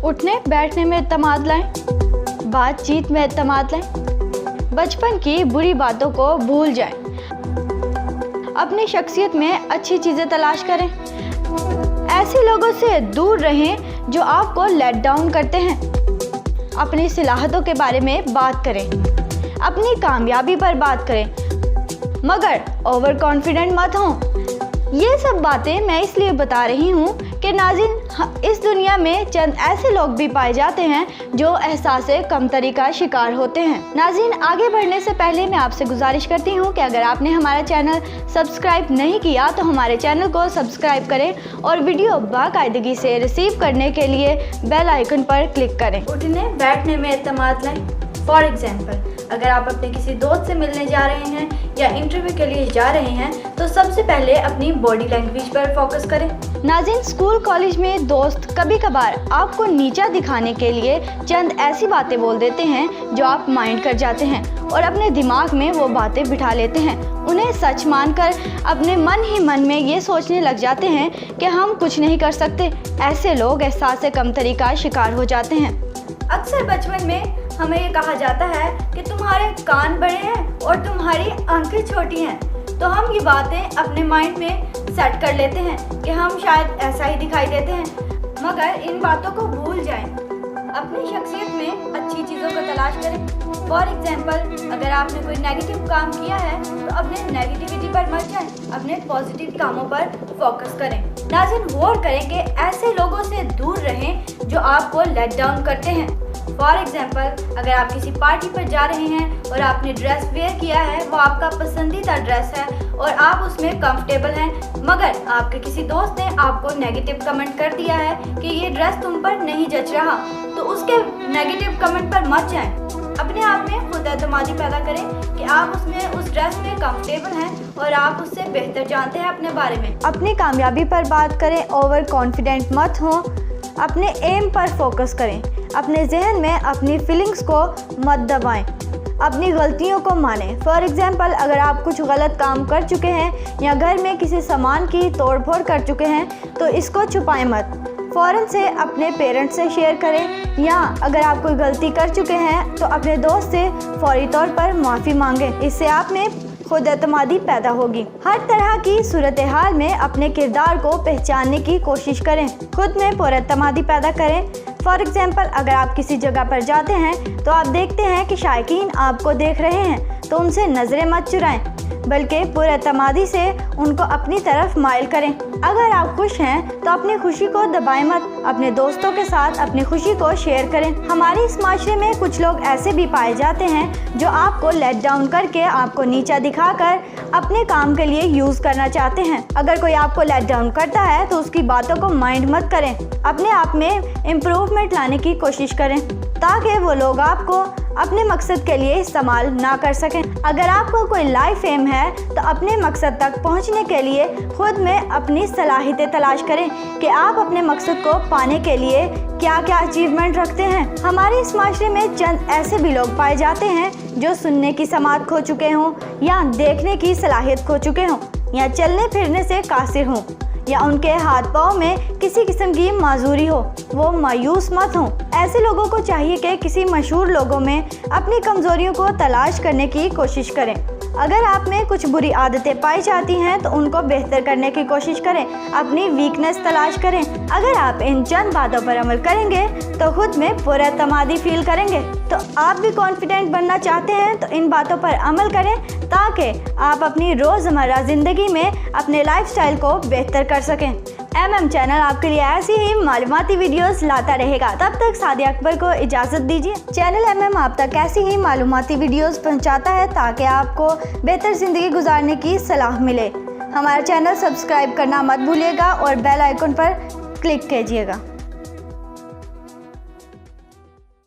उठने बैठने में एतमाद लाएं, बातचीत में एतमाद लाएं, बचपन की बुरी बातों को भूल जाएं, अपनी शख्सियत में अच्छी चीज़ें तलाश करें, ऐसे लोगों से दूर रहें जो आपको लेट डाउन करते हैं, अपनी सलाहियतों के बारे में बात करें, अपनी कामयाबी पर बात करें, मगर ओवर कॉन्फिडेंट मत हों। ये सब बातें मैं इसलिए बता रही हूँ कि नाज़रीन, इस दुनिया में चंद ऐसे लोग भी पाए जाते हैं जो एहसास कमतरी का शिकार होते हैं। नाज़रीन, आगे बढ़ने से पहले मैं आपसे गुजारिश करती हूँ कि अगर आपने हमारा चैनल सब्सक्राइब नहीं किया तो हमारे चैनल को सब्सक्राइब करें और वीडियो बाकायदगी से रिसीव करने के लिए बेल आइकन पर क्लिक करें। उठने बैठने में एतमाद लाएं। फॉर एग्जाम्पल, अगर आप अपने किसी दोस्त से मिलने जा रहे हैं या इंटरव्यू के लिए जा रहे हैं तो सबसे पहले अपनी बॉडी लैंग्वेज पर फोकस करें। नाज़रीन, स्कूल कॉलेज में दोस्त कभी कभार आपको नीचा दिखाने के लिए चंद ऐसी बातें बोल देते हैं जो आप माइंड कर जाते हैं और अपने दिमाग में वो बातें बिठा लेते हैं। उन्हें सच मानकर अपने मन ही मन में ये सोचने लग जाते हैं कि हम कुछ नहीं कर सकते। ऐसे लोग एहसास कमतरी का शिकार हो जाते हैं। अक्सर बचपन में हमें ये कहा जाता है कि तुम्हारे कान बड़े हैं और तुम्हारी आंखें छोटी हैं, तो हम ये बातें अपने माइंड में सेट कर लेते हैं कि हम शायद ऐसा ही दिखाई देते हैं, मगर इन बातों को भूल जाएं। अपनी शख्सियत में अच्छी चीज़ों को तलाश करें। फॉर एग्जाम्पल, अगर आपने कोई नेगेटिव काम किया है तो अपने नेगेटिविटी पर मत जाएं, अपने पॉजिटिव कामों पर फोकस करें। नाज़रीन, गौर करें कि ऐसे लोगों से दूर रहें जो आपको लेट डाउन करते हैं। फॉर एग्जाम्पल, अगर आप किसी पार्टी पर जा रहे हैं और आपने ड्रेस वेयर किया है, वो आपका पसंदीदा ड्रेस है और आप उसमें कंफर्टेबल हैं, मगर आपके किसी दोस्त ने आपको नेगेटिव कमेंट कर दिया है कि ये ड्रेस तुम पर नहीं जच रहा, तो उसके नेगेटिव कमेंट पर मत जाएं। अपने आप में खुद एतमादी पैदा करें कि आप उस ड्रेस में कंफर्टेबल हैं और आप उससे बेहतर जानते हैं अपने बारे में। अपनी कामयाबी पर बात करें, ओवर कॉन्फिडेंट मत हों, अपने एम पर फोकस करें, अपने जहन में अपनी फीलिंग्स को मत दबाएं, अपनी गलतियों को मानें। फॉर एग्जांपल, अगर आप कुछ गलत काम कर चुके हैं या घर में किसी सामान की तोड़ फोड़ कर चुके हैं तो इसको छुपाएं मत, फ़ौरन से अपने पेरेंट्स से शेयर करें, या अगर आप कोई गलती कर चुके हैं तो अपने दोस्त से फौरी तौर पर माफ़ी मांगें। इससे आप में खुद एतमादी पैदा होगी। हर तरह की सूरत हाल में अपने किरदार को पहचानने की कोशिश करें, खुद में पुरएतमादी पैदा करें। फॉर एग्जाम्पल, अगर आप किसी जगह पर जाते हैं तो आप देखते हैं कि शायकीन आपको देख रहे हैं तो उनसे नज़रें मत चुराएं, बल्कि पुरएतमादी से उनको अपनी तरफ माइल करें। अगर आप खुश हैं तो अपनी खुशी को दबाएं मत, अपने दोस्तों के साथ अपनी खुशी को शेयर करें। हमारे इस माशरे में कुछ लोग ऐसे भी पाए जाते हैं जो आपको लेट डाउन करके, आपको नीचा दिखाकर अपने काम के लिए यूज़ करना चाहते हैं। अगर कोई आपको लेट डाउन करता है तो उसकी बातों को माइंड मत करें, अपने आप में इम्प्रूवमेंट लाने की कोशिश करें ताकि वो लोग आपको अपने मकसद के लिए इस्तेमाल ना कर सकें। अगर आपको कोई लाइफ एम है तो अपने मकसद तक पहुंचने के लिए खुद में अपनी सलाहियतें तलाश करें कि आप अपने मकसद को पाने के लिए क्या क्या अचीवमेंट रखते हैं। हमारे इस माशरे में चंद ऐसे भी लोग पाए जाते हैं जो सुनने की समात खो चुके हों, या देखने की सलाहियत खो चुके हों, या चलने फिरने से कासिर हों, या उनके हाथ पाँव में किसी किस्म की माजूरी हो। वो मायूस मत हों। ऐसे लोगों को चाहिए कि किसी मशहूर लोगों में अपनी कमज़ोरियों को तलाश करने की कोशिश करें। अगर आप में कुछ बुरी आदतें पाई जाती हैं तो उनको बेहतर करने की कोशिश करें, अपनी वीकनेस तलाश करें। अगर आप इन चंद बातों पर अमल करेंगे तो खुद में पुरएतमादी फील करेंगे। तो आप भी कॉन्फिडेंट बनना चाहते हैं तो इन बातों पर अमल करें ताकि आप अपनी रोज़मर्रा ज़िंदगी में अपने लाइफस्टाइल को बेहतर कर सकें। MM चैनल आपके लिए ऐसी ही मालूमाती वीडियोस लाता रहेगा। तब तक सादिया अकबर को इजाज़त दीजिए। चैनल MM आप तक ऐसी ही मालूमाती वीडियोस पहुंचाता है ताकि आपको बेहतर ज़िंदगी गुजारने की सलाह मिले। हमारा चैनल सब्सक्राइब करना मत भूलिएगा और बेल आइकन पर क्लिक कीजिएगा।